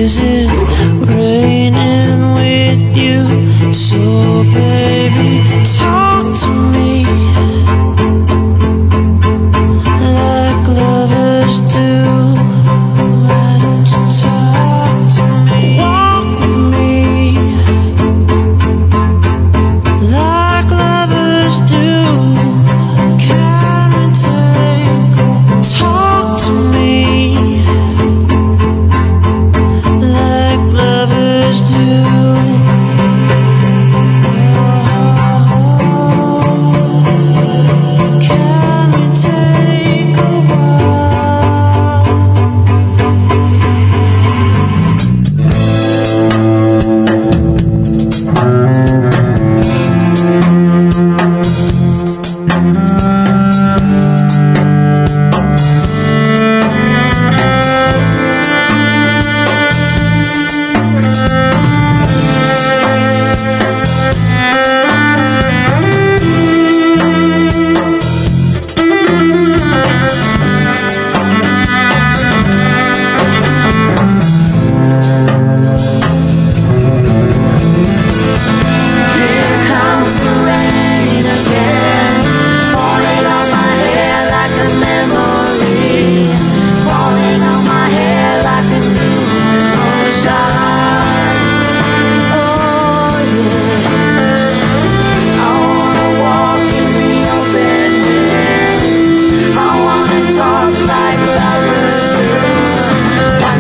Is it raining with you? So baby, talk to me like lovers do. Why don't you talk to me? Walk with me like lovers do. Can we take? Talk to me like lovers do. Can we take a walk?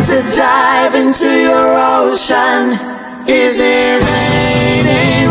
To dive into your ocean. Is it raining?